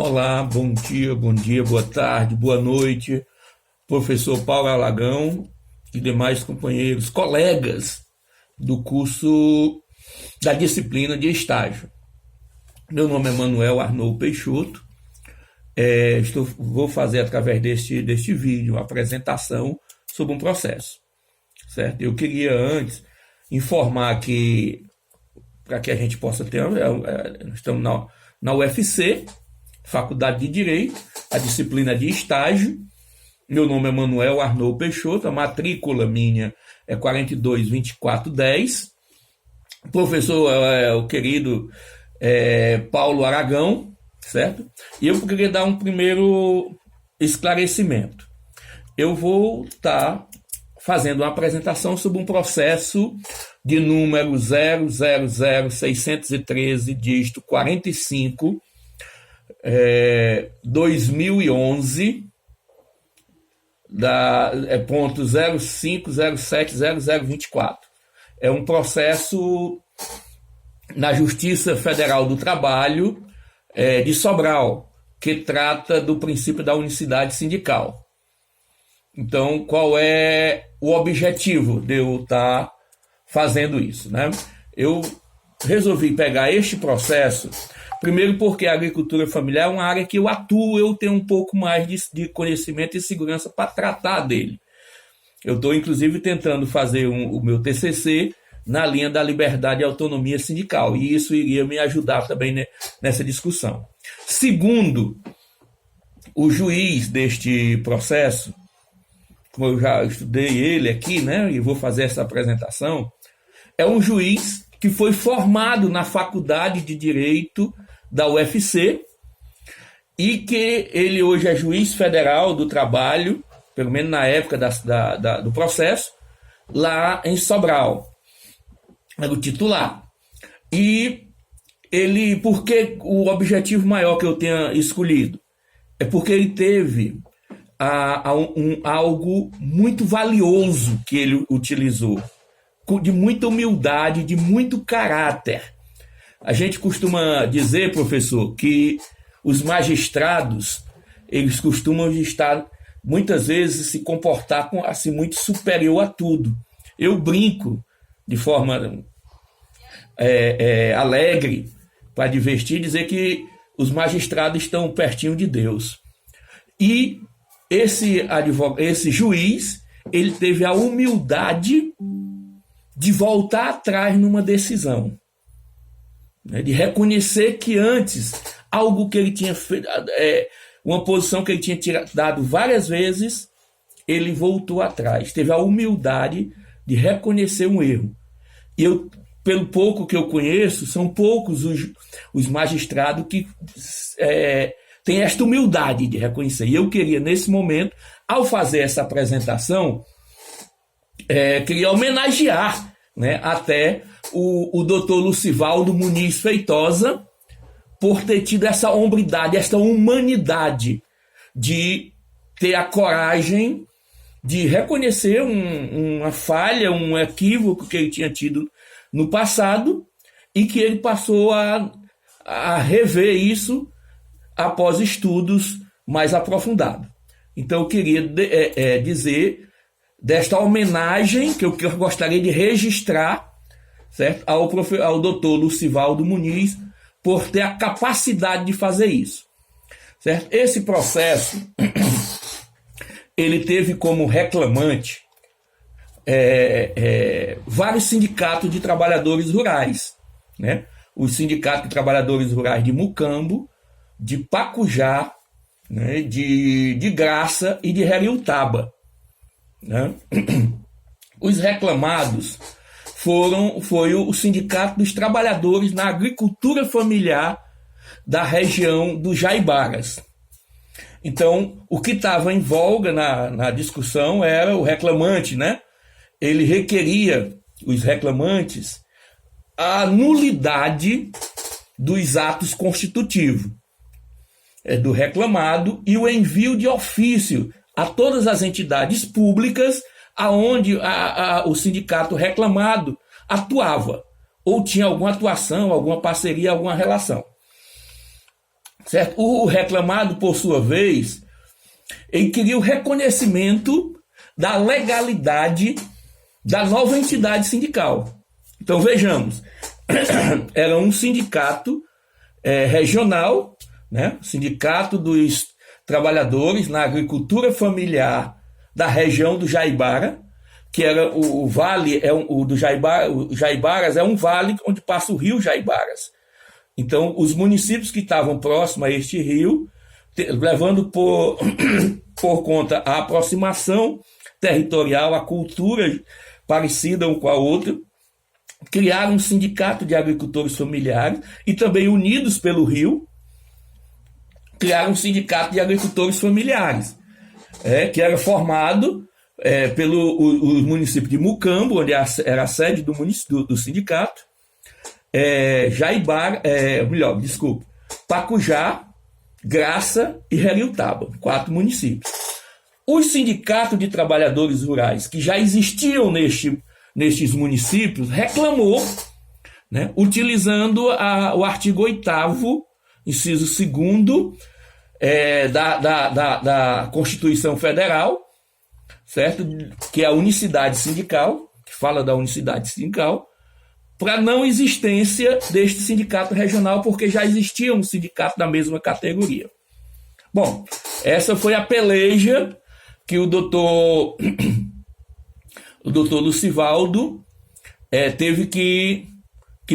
Olá, bom dia, boa tarde, boa noite, professor Paulo Alagão e demais companheiros, colegas do curso da disciplina de estágio. Meu nome é Manuel Arnold Peixoto, vou fazer através deste vídeo uma apresentação sobre um processo, certo? Eu queria antes informar que, para que a gente possa ter, nós estamos na UFC, Faculdade de Direito, a disciplina de estágio. Meu nome é Manuel Arnold Peixoto, a matrícula minha é 422410. O professor é o querido Paulo Aragão, certo? E eu queria dar um primeiro esclarecimento. Eu vou estar fazendo uma apresentação sobre um processo de número 000613, dígito 45, 2011, ponto 05070024. É um processo na Justiça Federal do Trabalho de Sobral, que trata do princípio da unicidade sindical. Então, qual é o objetivo de eu estar fazendo isso, né? Eu resolvi pegar este processo, primeiro porque a agricultura familiar é uma área que eu atuo, eu tenho um pouco mais de conhecimento e segurança para tratar dele. Eu estou, inclusive, tentando fazer o meu TCC na linha da liberdade e autonomia sindical, e isso iria me ajudar também nessa discussão. Segundo, o juiz deste processo, como eu já estudei ele aqui, né, e vou fazer essa apresentação, é um juiz que foi formado na Faculdade de Direito da UFC e que ele hoje é juiz federal do trabalho, pelo menos na época do processo, lá em Sobral. Era o titular. E ele, por que o objetivo maior que eu tenha escolhido? É porque ele teve algo muito valioso que ele utilizou, de muita humildade, de muito caráter. A gente costuma dizer, professor, que os magistrados, eles costumam estar, muitas vezes, se comportar assim, muito superior a tudo. Eu brinco de forma alegre, para divertir, dizer que os magistrados estão pertinho de Deus. E esse juiz, ele teve a humildade de voltar atrás numa decisão, né, de reconhecer que antes, algo que ele tinha feito, uma posição que ele tinha dado várias vezes, ele voltou atrás, teve a humildade de reconhecer um erro. E eu, pelo pouco que eu conheço, são poucos os magistrados que têm esta humildade de reconhecer. E eu queria, nesse momento, ao fazer essa apresentação, queria homenagear, né, até o doutor Lucivaldo Muniz Feitosa por ter tido essa hombridade, essa humanidade de ter a coragem de reconhecer uma falha, um equívoco que ele tinha tido no passado e que ele passou a rever isso após estudos mais aprofundados. Então eu queria dizer desta homenagem que eu gostaria de registrar, certo, ao doutor Lucivaldo Muniz por ter a capacidade de fazer isso, certo? Esse processo ele teve como reclamante vários sindicatos de trabalhadores rurais, né? O Sindicato de Trabalhadores Rurais de Mucambo, de Pacujá, né? de Graça e de Heriutaba, né? Os reclamados foi o Sindicato dos Trabalhadores na Agricultura Familiar da região do Jaibaras. Então, o que estava em voga na discussão era o reclamante, né? Ele requeria, os reclamantes, a nulidade dos atos constitutivos do reclamado e o envio de ofício a todas as entidades públicas aonde o sindicato reclamado atuava ou tinha alguma atuação, alguma parceria, alguma relação. certo? O reclamado, por sua vez, ele queria o reconhecimento da legalidade da nova entidade sindical. Então vejamos, era um sindicato regional, né? Sindicato dos trabalhadores na agricultura familiar da região do Jaibara, que era o vale, o Jaibaras é um vale onde passa o rio Jaibaras. Então, os municípios que estavam próximos a este rio, levando por conta a aproximação territorial, a cultura parecida um com a outra, criaram um sindicato de agricultores familiares e também unidos pelo rio, criaram um sindicato de agricultores familiares, que era formado pelo município de Mucambo, onde era a sede do sindicato, Pacujá, Graça e Heriotaba, 4 municípios. Os sindicatos de trabalhadores rurais que já existiam nestes municípios reclamou, né, utilizando o artigo 8º, inciso 2º, da Constituição Federal, certo? Que é a unicidade sindical, que fala da unicidade sindical, para não existência deste sindicato regional, porque já existia um sindicato da mesma categoria. Bom, essa foi a peleja que o doutor Lucivaldo teve que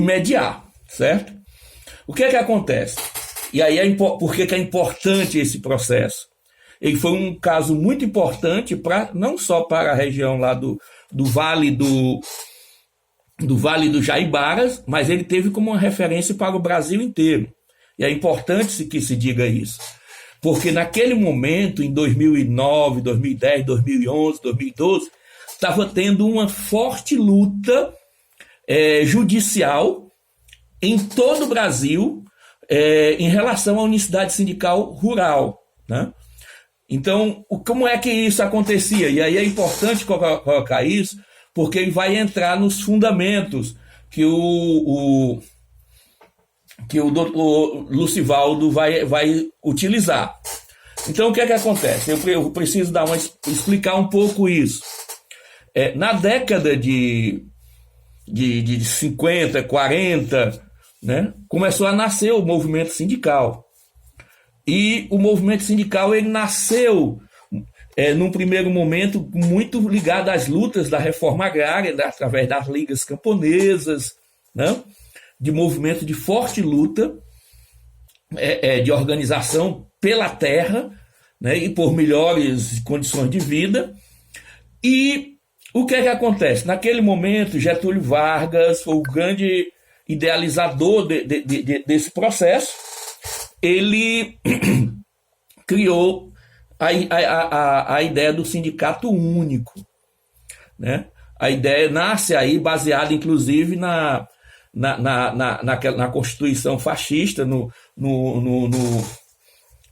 mediar, certo? O que é que acontece? E aí, por que é importante esse processo? Ele foi um caso muito importante, não só para a região lá do Vale do Jaibaras, mas ele teve como uma referência para o Brasil inteiro. E é importante que se diga isso. Porque naquele momento, em 2009, 2010, 2011, 2012, estava tendo uma forte luta judicial em todo o Brasil em relação à unicidade sindical rural, né? Então, como é que isso acontecia? E aí é importante colocar isso, porque ele vai entrar nos fundamentos que o doutor Lucivaldo vai utilizar. Então, o que é que acontece? Eu preciso explicar um pouco isso. Na década de 50, 40, né, começou a nascer o movimento sindical. E o movimento sindical ele nasceu, num primeiro momento, muito ligado às lutas da reforma agrária, através das ligas camponesas, né, de movimento de forte luta, de organização pela terra, né, e por melhores condições de vida. E o que é que acontece? Naquele momento, Getúlio Vargas foi o grande idealizador desse processo. Ele criou a ideia do sindicato único, né? A ideia nasce aí baseada, inclusive, na Constituição fascista,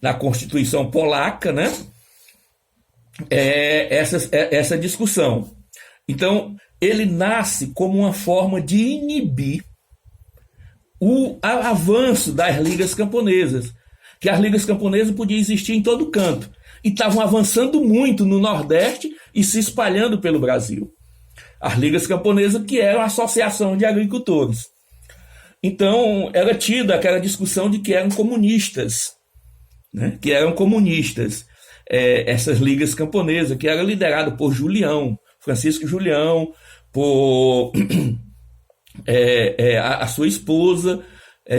na Constituição polaca, né? Essa discussão. Então, ele nasce como uma forma de inibir o avanço das ligas camponesas, que as ligas camponesas podiam existir em todo canto, e estavam avançando muito no Nordeste e se espalhando pelo Brasil. As ligas camponesas, que eram a associação de agricultores. Então, era tida aquela discussão de que eram comunistas, né? Que eram comunistas, essas ligas camponesas, que eram lideradas por Francisco Julião, por a sua esposa,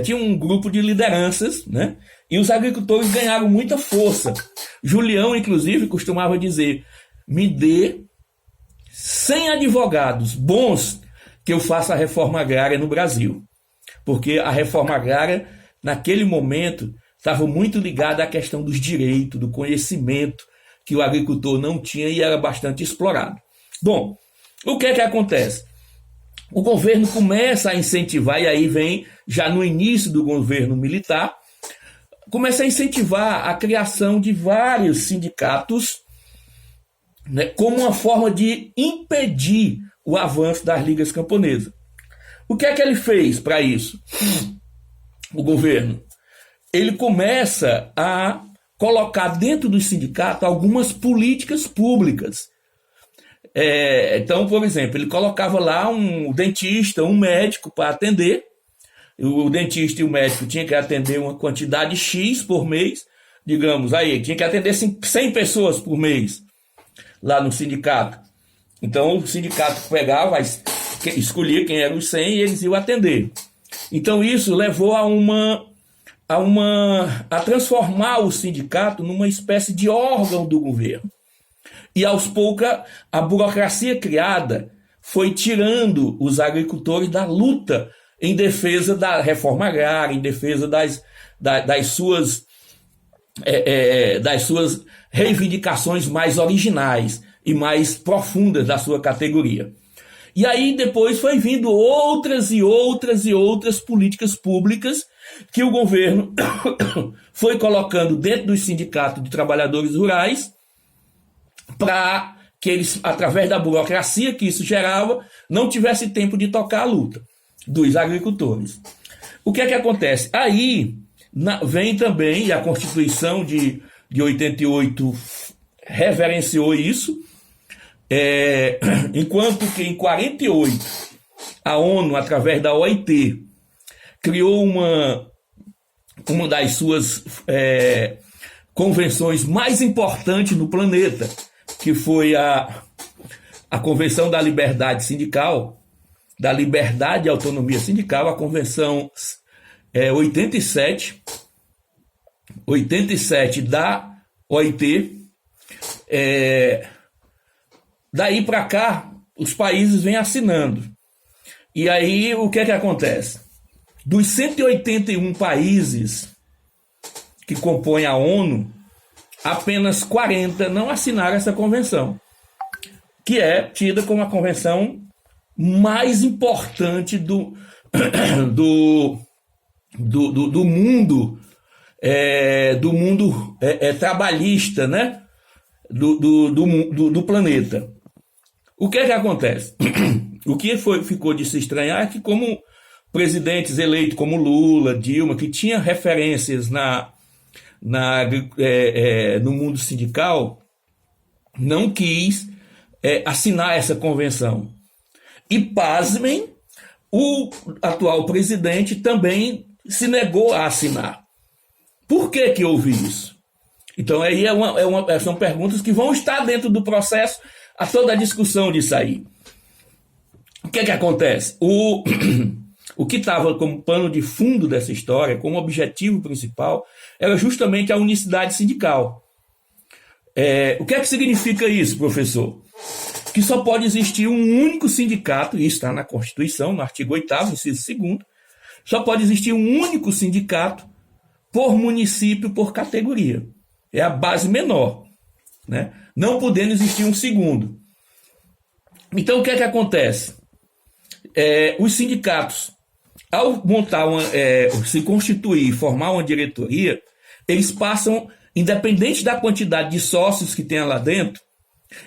tinha um grupo de lideranças, né? E os agricultores ganharam muita força. Julião, inclusive, costumava dizer: me dê 100 advogados bons que eu faça a reforma agrária no Brasil. Porque a reforma agrária, naquele momento, estava muito ligada à questão dos direitos, do conhecimento que o agricultor não tinha e era bastante explorado. Bom, o que é que acontece? O governo começa a incentivar, e aí vem, já no início do governo militar, começa a incentivar a criação de vários sindicatos, né, como uma forma de impedir o avanço das ligas camponesas. O que é que ele fez para isso? O governo ele começa a colocar dentro do sindicato algumas políticas públicas. Então, por exemplo, ele colocava lá um dentista, um médico para atender. O dentista e o médico tinham que atender uma quantidade X por mês, digamos, aí tinha que atender 100 pessoas por mês lá no sindicato. Então o sindicato pegava, escolhia quem eram os 100 e eles iam atender. Então isso levou a transformar o sindicato numa espécie de órgão do governo. E aos poucos a burocracia criada foi tirando os agricultores da luta em defesa da reforma agrária, em defesa das suas reivindicações mais originais e mais profundas da sua categoria. E aí depois foi vindo outras e outras e outras políticas públicas que o governo foi colocando dentro do Sindicato de Trabalhadores Rurais para que eles, através da burocracia que isso gerava, não tivesse tempo de tocar a luta dos agricultores. O que é que acontece? Aí vem também a Constituição de 88 reverenciou isso, enquanto que em 48 a ONU, através da OIT, criou uma das suas convenções mais importantes no planeta, que foi a Convenção da Liberdade Sindical, da Liberdade e Autonomia Sindical, a Convenção 87 da OIT. Daí para cá, os países vêm assinando. E aí, o que é que acontece? Dos 181 países que compõem a ONU, apenas 40 não assinaram essa convenção, que é tida como a convenção mais importante do mundo, do mundo trabalhista, né? Do planeta. O que é que acontece? O que ficou de se estranhar é que, como presidentes eleitos como Lula, Dilma, que tinha referências no mundo sindical, não quis assinar essa convenção. E, pasmem, o atual presidente também se negou a assinar. Por que houve isso? Então, aí são perguntas que vão estar dentro do processo a toda a discussão disso aí. O que é que acontece? O que estava como pano de fundo dessa história, como objetivo principal, era justamente a unicidade sindical. O que é que significa isso, professor? Que só pode existir um único sindicato, e isso está na Constituição, no artigo 8º, inciso 2º, só pode existir um único sindicato por município, por categoria. É a base menor, né? Não podendo existir um segundo. Então, o que é que acontece? Os sindicatos, ao montar se constituir, formar uma diretoria, eles passam, independente da quantidade de sócios que tenha lá dentro,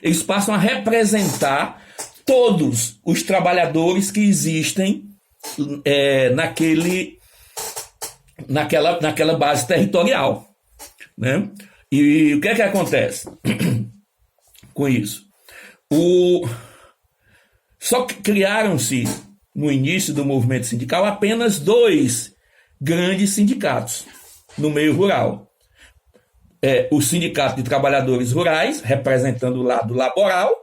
eles passam a representar todos os trabalhadores que existem naquela base territorial, né? E o que é que acontece com isso? Só que criaram-se, no início do movimento sindical, apenas 2 grandes sindicatos no meio rural. O Sindicato de Trabalhadores Rurais, representando o lado laboral,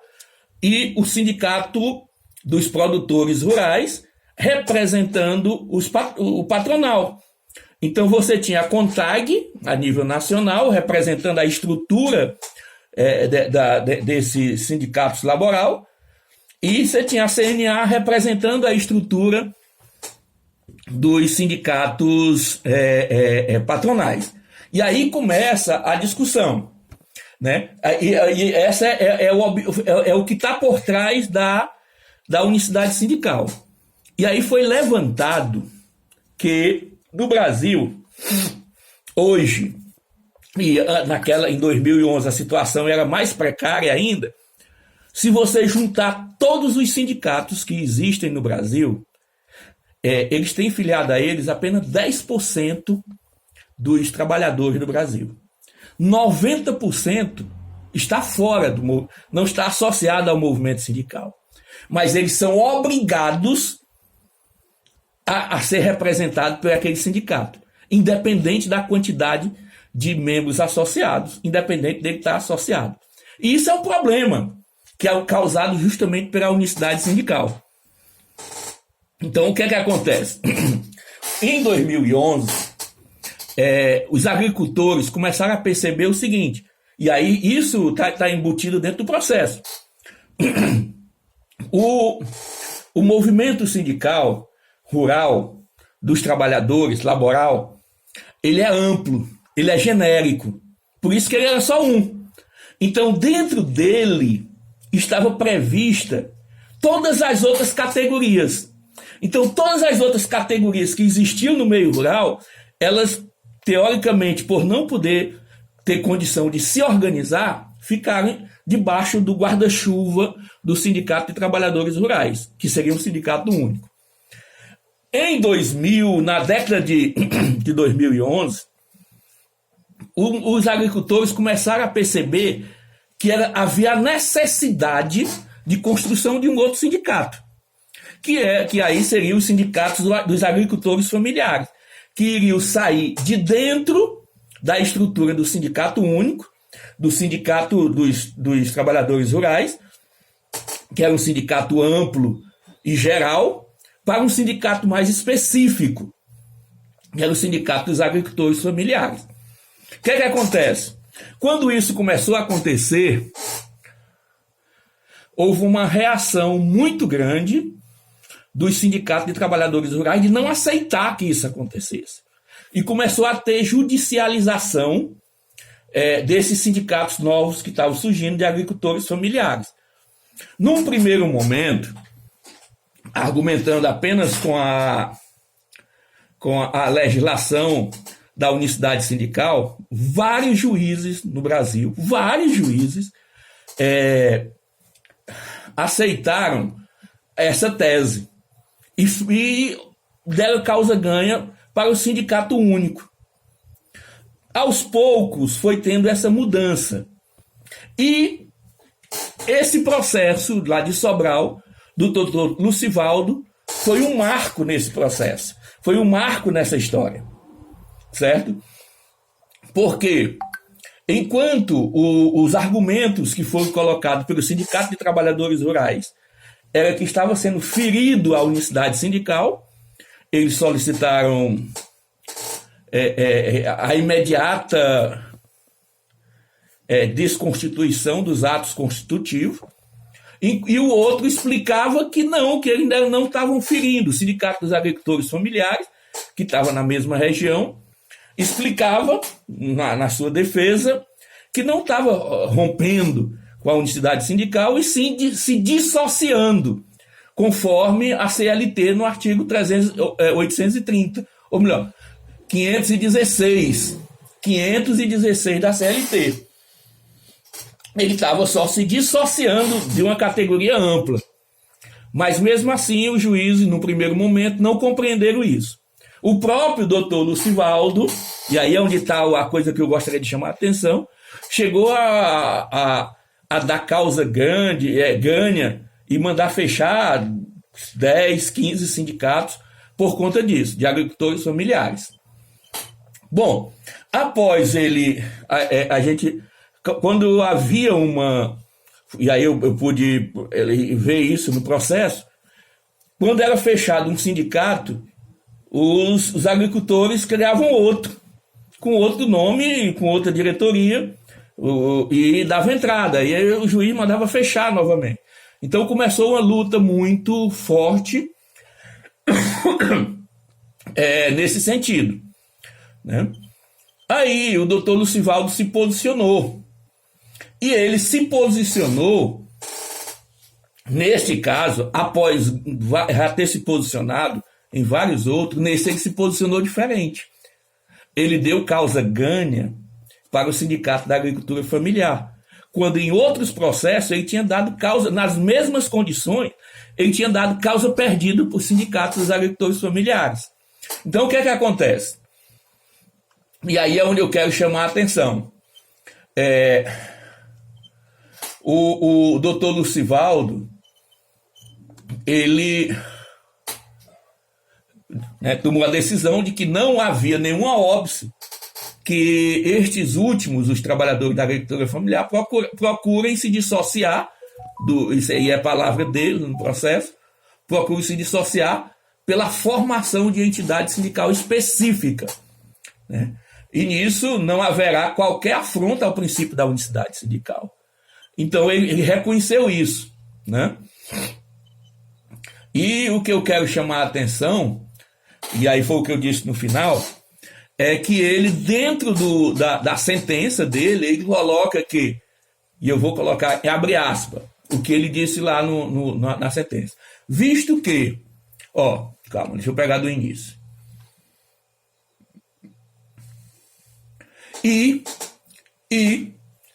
e o Sindicato dos Produtores Rurais, representando o patronal. Então você tinha a CONTAG, a nível nacional, representando a estrutura desses sindicatos laboral, e você tinha a CNA representando a estrutura dos sindicatos patronais. E aí começa a discussão, né? E essa é o que está por trás da unicidade sindical. E aí foi levantado que no Brasil, hoje, e em 2011 a situação era mais precária ainda, se você juntar todos os sindicatos que existem no Brasil, eles têm filiado a eles apenas 10% dos trabalhadores do Brasil. 90% está fora não está associado ao movimento sindical. Mas eles são obrigados a ser representados por aquele sindicato, independente da quantidade de membros associados, independente dele estar associado. E isso é um problema que é causado justamente pela unicidade sindical. Então, o que é que acontece? Em 2011, os agricultores começaram a perceber o seguinte, e aí isso está embutido dentro do processo. O movimento sindical rural dos trabalhadores, laboral, ele é amplo, ele é genérico, por isso que ele era só um. Então, dentro dele, estava prevista todas as outras categorias. Então, todas as outras categorias que existiam no meio rural, elas, teoricamente, por não poder ter condição de se organizar, ficaram debaixo do guarda-chuva do Sindicato de Trabalhadores Rurais, que seria um sindicato único. Em 2000, na década de 2011, os agricultores começaram a perceber que havia necessidade de construção de um outro sindicato, que aí seriam os sindicatos dos agricultores familiares, que iriam sair de dentro da estrutura do sindicato único, do sindicato dos trabalhadores rurais, que era um sindicato amplo e geral, para um sindicato mais específico, que era o sindicato dos agricultores familiares. O que acontece? Quando isso começou a acontecer, houve uma reação muito grande dos sindicatos de trabalhadores rurais de não aceitar que isso acontecesse. E começou a ter judicialização desses sindicatos novos que estavam surgindo de agricultores familiares. Num primeiro momento, argumentando apenas com a legislação da unicidade sindical, vários juízes no Brasil, aceitaram essa tese e deram causa ganha para o sindicato único. Aos poucos foi tendo essa mudança. E esse processo lá de Sobral, do doutor Lucivaldo, foi um marco nesse processo, foi um marco nessa história. Certo? Porque enquanto os argumentos que foram colocados pelo Sindicato de Trabalhadores Rurais era que estava sendo ferido a unicidade sindical, eles solicitaram a imediata desconstituição dos atos constitutivos, e o outro explicava que não, que eles não estavam ferindo. O Sindicato dos Agricultores Familiares, que estava na mesma região, explicava, na sua defesa, que não estava rompendo com a unicidade sindical, e sim se dissociando, conforme a CLT no artigo 830, ou melhor, 516 da CLT. Ele estava só se dissociando de uma categoria ampla. Mas mesmo assim, os juízes, no primeiro momento, não compreenderam isso. O próprio doutor Lucivaldo, e aí é onde está a coisa que eu gostaria de chamar a atenção, chegou a dar causa ganha e mandar fechar 10, 15 sindicatos por conta disso, de agricultores familiares. Bom, após a gente, quando havia e aí eu pude ver isso no processo, quando era fechado um sindicato, os agricultores criavam outro, com outro nome, com outra diretoria, e dava entrada, e aí o juiz mandava fechar novamente. Então começou uma luta muito forte nesse sentido, né? Aí o doutor Lucivaldo se posicionou, e ele se posicionou, neste caso, após já ter se posicionado em vários outros, nesse ele se posicionou diferente. Ele deu causa ganha para o Sindicato da Agricultura Familiar, quando em outros processos ele tinha dado causa, nas mesmas condições, ele tinha dado causa perdida para o Sindicato dos Agricultores Familiares. Então o que é que acontece? E aí é onde eu quero chamar a atenção. O doutor Lucivaldo, ele tomou a decisão de que não havia nenhuma óbice que estes últimos, os trabalhadores da agricultura familiar, procurem se dissociar, isso aí é a palavra dele no processo, procurem se dissociar pela formação de entidade sindical específica, né? E nisso não haverá qualquer afronta ao princípio da unicidade sindical. Então ele reconheceu isso, né? E o que eu quero chamar a atenção, e aí foi o que eu disse no final, é que ele, dentro da sentença dele, ele coloca que, e eu vou colocar, abre aspas, o que ele disse lá na sentença. Visto que, calma, deixa eu pegar do início. E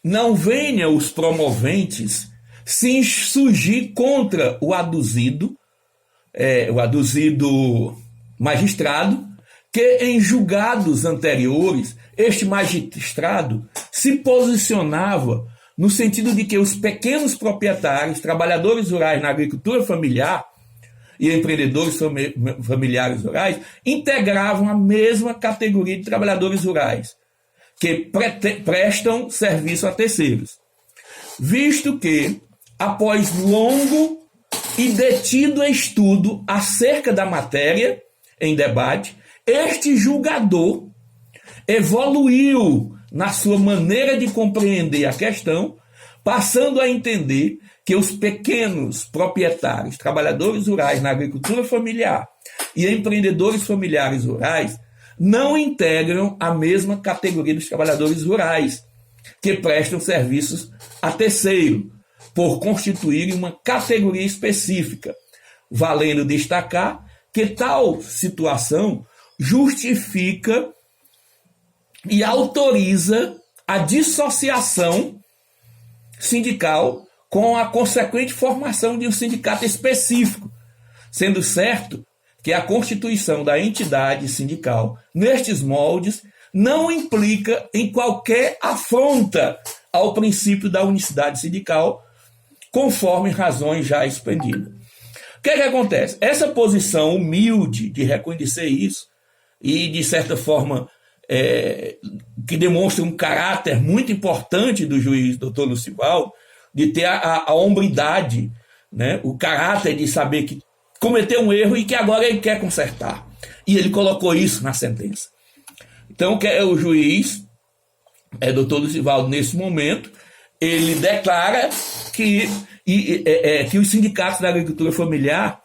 não venha os promoventes se insurgir contra o aduzido magistrado, que em julgados anteriores, este magistrado se posicionava no sentido de que os pequenos proprietários, trabalhadores rurais na agricultura familiar e empreendedores familiares rurais integravam a mesma categoria de trabalhadores rurais, que prestam serviço a terceiros, visto que, após longo e detido estudo acerca da matéria em debate, este julgador evoluiu na sua maneira de compreender a questão, passando a entender que os pequenos proprietários, trabalhadores rurais na agricultura familiar e empreendedores familiares rurais não integram a mesma categoria dos trabalhadores rurais, que prestam serviços a terceiro, por constituírem uma categoria específica, valendo destacar que tal situação justifica e autoriza a dissociação sindical com a consequente formação de um sindicato específico, sendo certo que a constituição da entidade sindical nestes moldes não implica em qualquer afronta ao princípio da unicidade sindical, conforme razões já expendidas. O que acontece? Essa posição humilde de reconhecer isso e, de certa forma, que demonstra um caráter muito importante do juiz doutor Lucivaldo, de ter a hombridade, né? O caráter de saber que cometeu um erro e que agora ele quer consertar. E ele colocou isso na sentença. Então, o juiz, doutor Lucivaldo, nesse momento, ele declara que os sindicatos da agricultura familiar